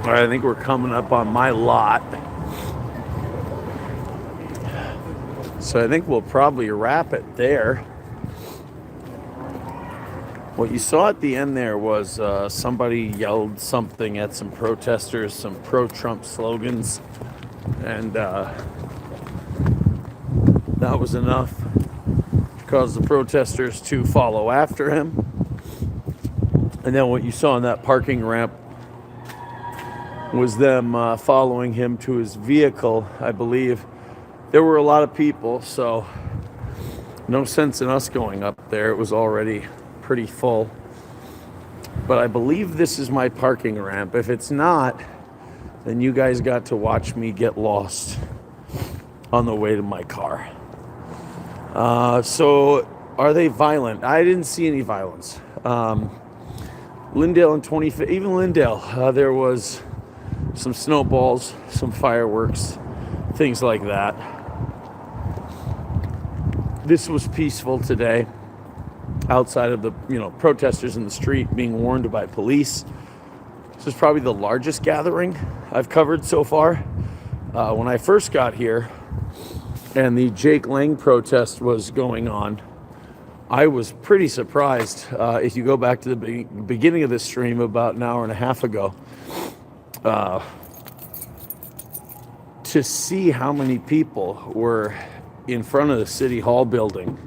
All right, I think we're coming up on my lot. So I think we'll probably wrap it there. What you saw at the end there was somebody yelled something at some protesters, some pro-Trump slogans, and that was enough to cause the protesters to follow after him. And then what you saw in that parking ramp was them following him to his vehicle, I believe. There were a lot of people, so no sense in us going up there. It was already pretty full. But I believe this is my parking ramp. If it's not, then you guys got to watch me get lost on the way to my car. So are they violent? I didn't see any violence. Lyndale and 25th, even Lyndale, there was some snowballs, some fireworks, things like that. This was peaceful today, outside of the protesters in the street being warned by police. This is probably the largest gathering I've covered so far. When I first got here and the Jake Lang protest was going on, I was pretty surprised. If you go back to the beginning of this stream about an hour and a half ago, to see how many people were in front of the City Hall building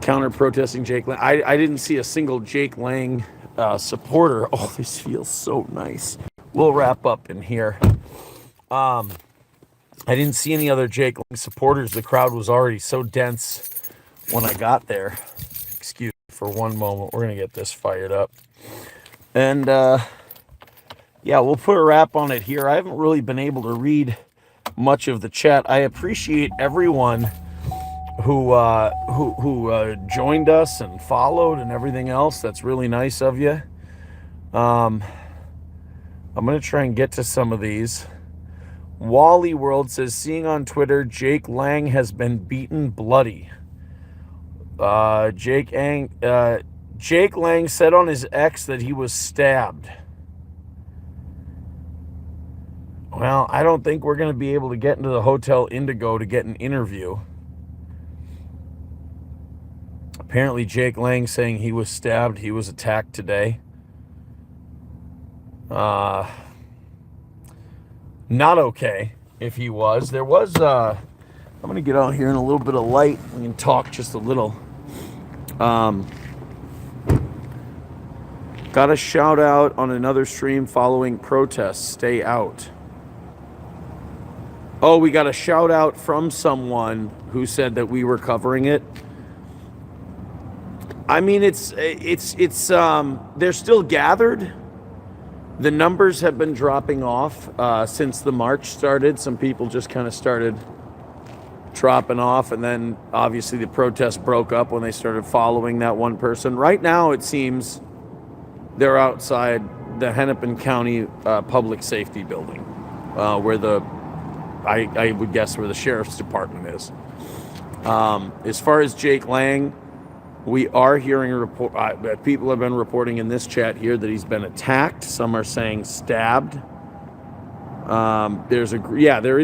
counter-protesting Jake Lang. I didn't see a single Jake Lang supporter. Oh, this feels so nice. We'll wrap up in here. I didn't see any other Jake Lang supporters. The crowd was already so dense when I got there. Excuse me for one moment. We're going to get this fired up. And, yeah, we'll put a wrap on it here. I haven't really been able to read much of the chat. I appreciate everyone who joined us and followed and everything else. That's really nice of you. I'm going to try and get to some of these. Wally World says, seeing on Twitter, Jake Lang has been beaten bloody. Jake Lang said on his X that he was stabbed. Well, I don't think we're going to be able to get into the Hotel Indigo to get an interview. Apparently, Jake Lang saying he was stabbed. He was attacked today. Not okay if he was. There was, I'm going to get out here in a little bit of light. We can talk just a little. Got a shout out on another stream following protests. Stay out. Oh, we got a shout out from someone who said that we were covering it. I mean, they're still gathered. The numbers have been dropping off since the march started. Some people just kind of started dropping off, and then obviously the protest broke up when they started following that one person. Right now, it seems they're outside the Hennepin County Public Safety Building, where I would guess where the Sheriff's Department is. As far as Jake Lang, we are hearing people have been reporting in this chat here that he's been attacked. Some are saying stabbed. There is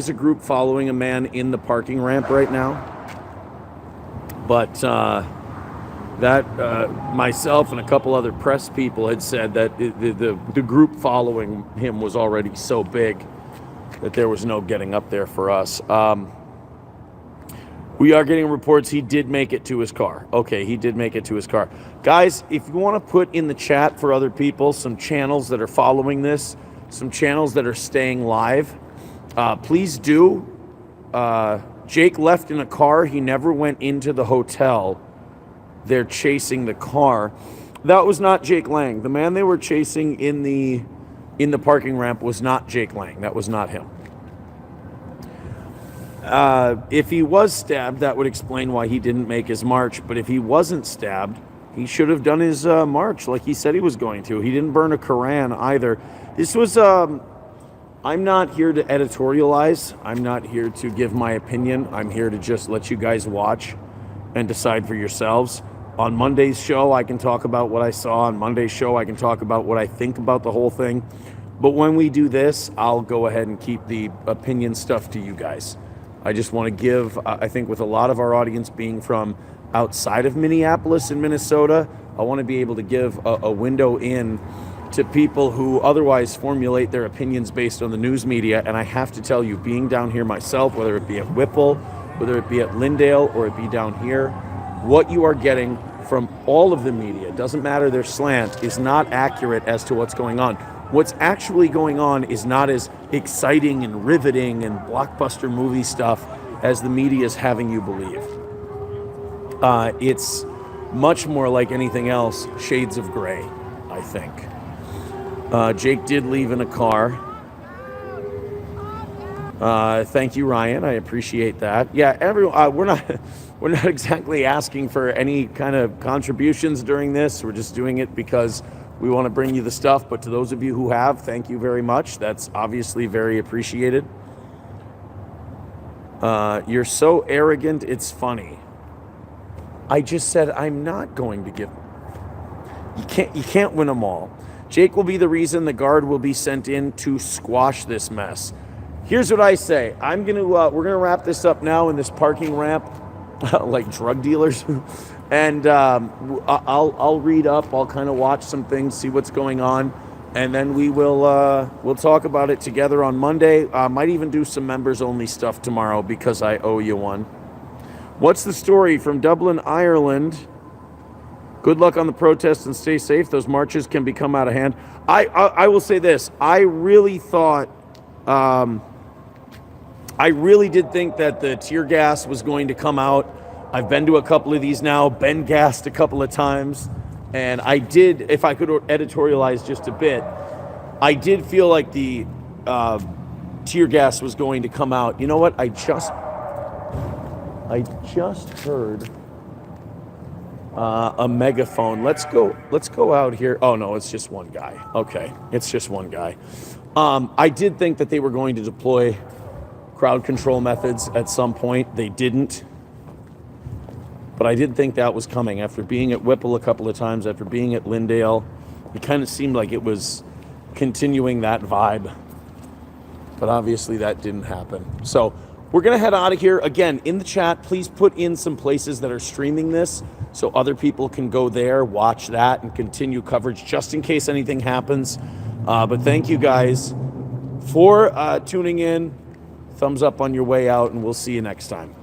a group following a man in the parking ramp right now. But myself and a couple other press people had said that the group following him was already so big that there was no getting up there for us. We are getting reports he did make it to his car. Okay, he did make it to his car. Guys, if you want to put in the chat for other people some channels that are following this, some channels that are staying live, please do. Jake left in a car. He never went into the hotel. They're chasing the car. That was not Jake Lang. The man they were chasing in the parking ramp was not Jake Lang. That was not him. If he was stabbed, that would explain why he didn't make his march. But if he wasn't stabbed, he should have done his march like he said he was going to. He didn't burn a Koran either. This was, I'm not here to editorialize. I'm not here to give my opinion. I'm here to just let you guys watch and decide for yourselves. On Monday's show, I can talk about what I saw. On Monday's show, I can talk about what I think about the whole thing. But when we do this, I'll go ahead and keep the opinion stuff to you guys. I just want to give, I think with a lot of our audience being from outside of Minneapolis and Minnesota, I want to be able to give a window in to people who otherwise formulate their opinions based on the news media. And I have to tell you, being down here myself, whether it be at Whipple, whether it be at Lyndale, or it be down here, what you are getting from all of the media, doesn't matter their slant, is not accurate as to what's going on. What's actually going on is not as exciting and riveting and blockbuster movie stuff as the media is having you believe. It's much more like anything else, shades of gray, I think. Jake did leave in a car. Thank you, Ryan. I appreciate that. Yeah, everyone. We're not exactly asking for any kind of contributions during this. We're just doing it because we want to bring you the stuff. But to those of you who have, thank you very much. That's obviously very appreciated. You're so arrogant, it's funny. I just said I'm not going to give. You can't win them all. Jake will be the reason the guard will be sent in to squash this mess. Here's what I say. We're gonna wrap this up now in this parking ramp, like drug dealers, and I'll read up. I'll kind of watch some things, see what's going on, and then we'll talk about it together on Monday. I might even do some members only stuff tomorrow because I owe you one. What's the story from Dublin, Ireland? Good luck on the protests and stay safe. Those marches can become out of hand. I will say this. I really thought, I really did think that the tear gas was going to come out. I've been to a couple of these now, been gassed a couple of times. And I did, if I could editorialize just a bit, I did feel like the tear gas was going to come out. You know what? I just heard a megaphone. Let's go out here. Oh no, it's just one guy. Okay, it's just one guy. I did think that they were going to deploy crowd control methods at some point. They didn't, but I did think that was coming. After being at Whipple a couple of times, after being at Lyndale, it kind of seemed like it was continuing that vibe, but obviously that didn't happen. So we're gonna head out of here. Again, in the chat, please put in some places that are streaming this so other people can go there, watch that, and continue coverage just in case anything happens. But thank you guys for tuning in. Thumbs up on your way out, and we'll see you next time.